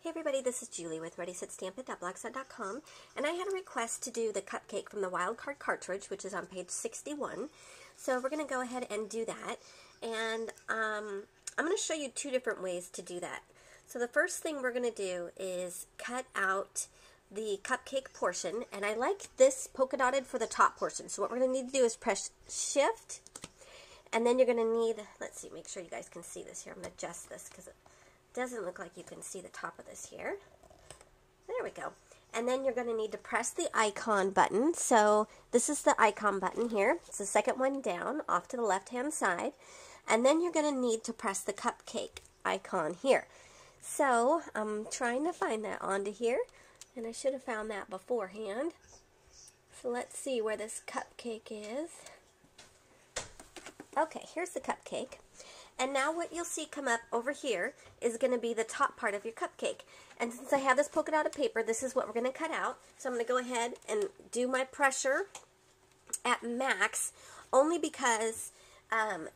Hey everybody, this is Julie with ReadySetStampIt.blogspot.com, and I had a request to do the cupcake from the Wildcard cartridge, which is on page 61. So we're going to go ahead and do that, and I'm going to show you two different ways to do that. So the first thing we're going to do is cut out the cupcake portion, and I like this polka dotted for the top portion. So what we're going to need to do is press Shift, and then you're going to need, let's see, make sure you guys can see this here. I'm going to adjust this because it doesn't look like you can see the top of this here. There we go. And then you're going to need to press the icon button. So this is the icon button here. It's the second one down off to the left hand side. And then you're going to need to press the cupcake icon here. So I'm trying to find that onto here, and I should have found that beforehand. So let's see where this cupcake is. Okay, here's the cupcake. And now what you'll see come up over here is going to be the top part of your cupcake. And since I have this polka dotted paper, this is what we're going to cut out. So I'm going to go ahead and do my pressure at max, only because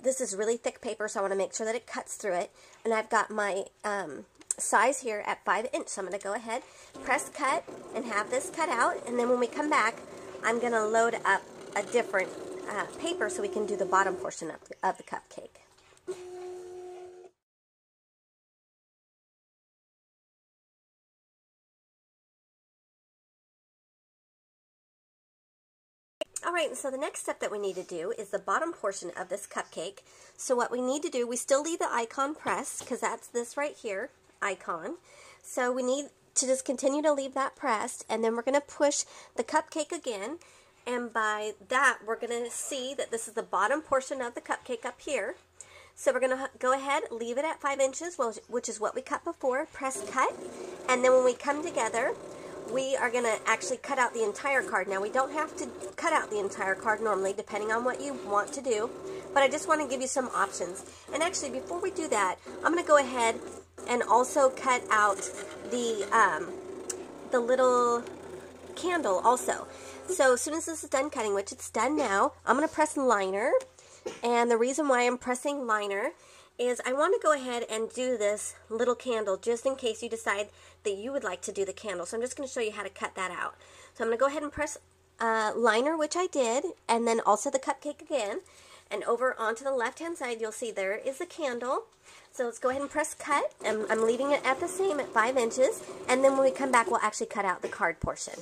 this is really thick paper, so I want to make sure that it cuts through it. And I've got my size here at 5 inch, so I'm going to go ahead, press cut, and have this cut out. And then when we come back, I'm going to load up a different paper so we can do the bottom portion of the cupcake. Alright, so the next step that we need to do is the bottom portion of this cupcake. So what we need to do, we still leave the icon pressed, because that's this right here, icon. So we need to just continue to leave that pressed, and then we're going to push the cupcake again, and by that we're going to see that this is the bottom portion of the cupcake up here. So we're going to go ahead, leave it at 5 inches, which is what we cut before, press cut, and then when we come together, we are going to actually cut out the entire card. Now, we don't have to cut out the entire card normally, depending on what you want to do, but I just want to give you some options. And actually, before we do that, I'm going to go ahead and also cut out the little candle also. So as soon as this is done cutting, which it's done now, I'm going to press liner. And the reason why I'm pressing liner is I want to go ahead and do this little candle just in case you decide that you would like to do the candle. So I'm just going to show you how to cut that out. So I'm going to go ahead and press liner, which I did, and then also the cupcake again. And over onto the left hand side, you'll see there is the candle. So let's go ahead and press cut, and I'm leaving it at the same at 5 inches. And then when we come back, we'll actually cut out the card portion.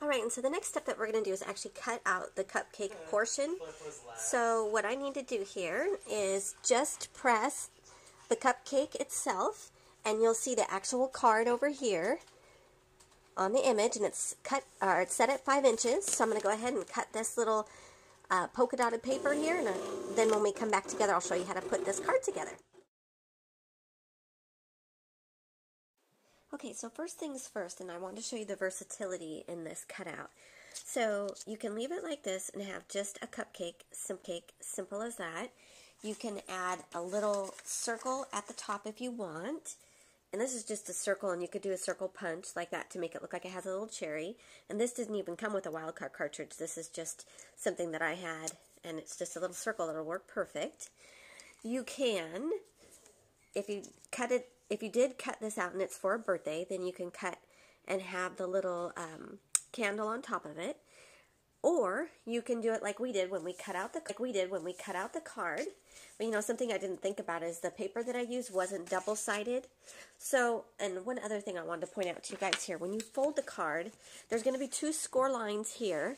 Alright, and so the next step that we're going to do is actually cut out the cupcake portion. So what I need to do here is just press the cupcake itself, and you'll see the actual card over here on the image, and it's cut, or it's set at 5 inches. So I'm going to go ahead and cut this little polka dotted paper here, and then when we come back together, I'll show you how to put this card together. Okay, so first things first, and I want to show you the versatility in this cutout. So you can leave it like this and have just a cupcake, simple as that. You can add a little circle at the top if you want. And this is just a circle, and you could do a circle punch like that to make it look like it has a little cherry. And this doesn't even come with a Wildcard cartridge. This is just something that I had, and it's just a little circle that'll work perfect. You can, if you did cut this out and it's for a birthday, then you can cut and have the little candle on top of it. Or you can do it like we did when we cut out the card. But you know, something I didn't think about is the paper that I used wasn't double-sided. So, and one other thing I wanted to point out to you guys here, when you fold the card, there's going to be 2 score lines here.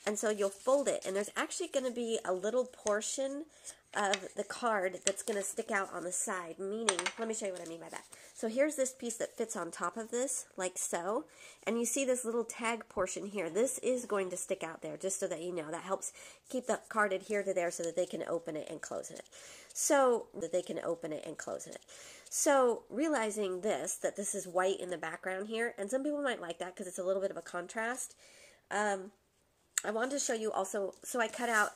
And so you'll fold it, and there's actually going to be a little portion of the card that's going to stick out on the side, meaning, let me show you what I mean by that. So here's this piece that fits on top of this, like so, and you see this little tag portion here. This is going to stick out there, just so that you know. That helps keep the card adhered to there so that they can open it and close it. So, realizing this, that this is white in the background here, and some people might like that because it's a little bit of a contrast. I wanted to show you also, so I cut out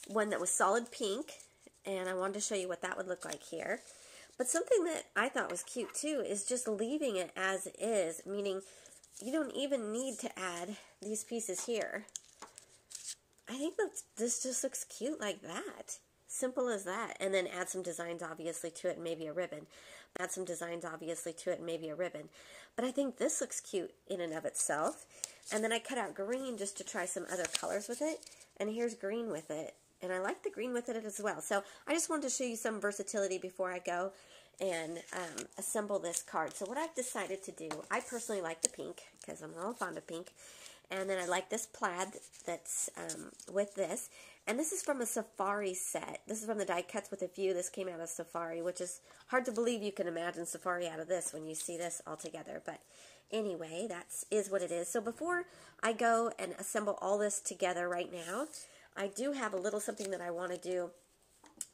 one that was solid pink, and I wanted to show you what that would look like here. But something that I thought was cute too is just leaving it as is, meaning you don't even need to add these pieces here. I think that this just looks cute like that. Simple as that. And then add some designs obviously to it and maybe a ribbon. Add some designs obviously to it and maybe a ribbon. But I think this looks cute in and of itself. And then I cut out green just to try some other colors with it. And here's green with it. And I like the green with it as well. So I just wanted to show you some versatility before I go and assemble this card. So what I've decided to do, I personally like the pink because I'm real fond of pink. And then I like this plaid that's with this. And this is from a Safari set. This is from the Die Cuts with a Few. This came out of Safari, which is hard to believe you can imagine Safari out of this when you see this all together. But anyway, that is what it is. So before I go and assemble all this together right now, I do have a little something that I want to do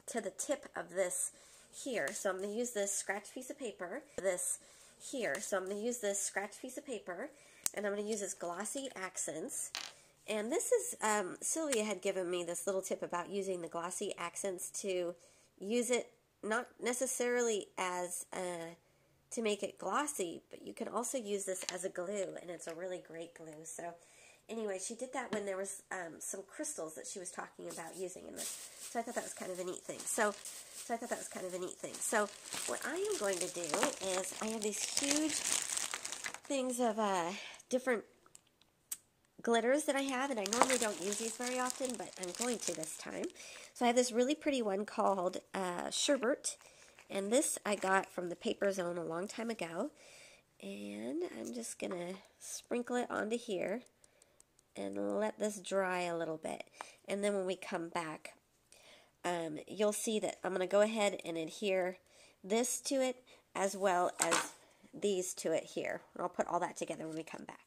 to the tip of this here. So I'm going to use this scratch piece of paper. This here. So I'm going to use this scratch piece of paper. And I'm going to use this glossy accents. And this is, Sylvia had given me this little tip about using the glossy accents to use it, not necessarily as, to make it glossy, but you can also use this as a glue, and it's a really great glue. So anyway, she did that when there was some crystals that she was talking about using in this. So I thought that was kind of a neat thing. So what I am going to do is I have these huge things of different glitters that I have, and I normally don't use these very often, but I'm going to this time. So I have this really pretty one called Sherbet, and this I got from the Paper Zone a long time ago, and I'm just going to sprinkle it onto here and let this dry a little bit. And then when we come back, you'll see that I'm going to go ahead and adhere this to it as well as these to it here. And I'll put all that together when we come back.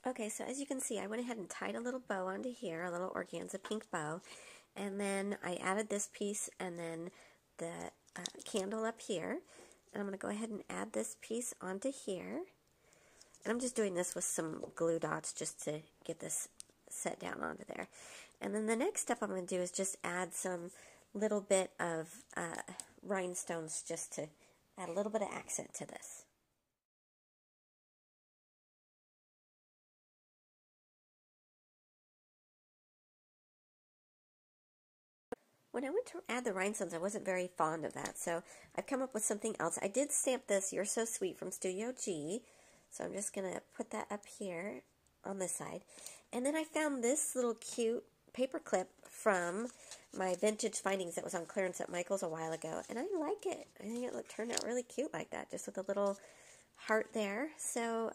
Okay, so as you can see, I went ahead and tied a little bow onto here, a little organza pink bow, and then I added this piece and then the candle up here. And I'm going to go ahead and add this piece onto here. And I'm just doing this with some glue dots just to get this set down onto there. And then the next step I'm going to do is just add some little bit of rhinestones just to add a little bit of accent to this. When I went to add the rhinestones, I wasn't very fond of that, so I've come up with something else. I did stamp this You're So Sweet from Studio G, so I'm just going to put that up here on this side. And then I found this little cute paper clip from my vintage findings that was on clearance at Michael's a while ago, and I like it. I think it turned out really cute like that, just with a little heart there. So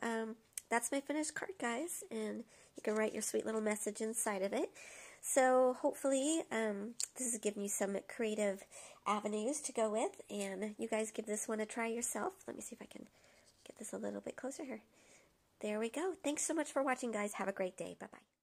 that's my finished card, guys, and you can write your sweet little message inside of it. So hopefully this is giving you some creative avenues to go with, and you guys give this one a try yourself. Let me see if I can get this a little bit closer here. There we go. Thanks so much for watching, guys. Have a great day. Bye-bye.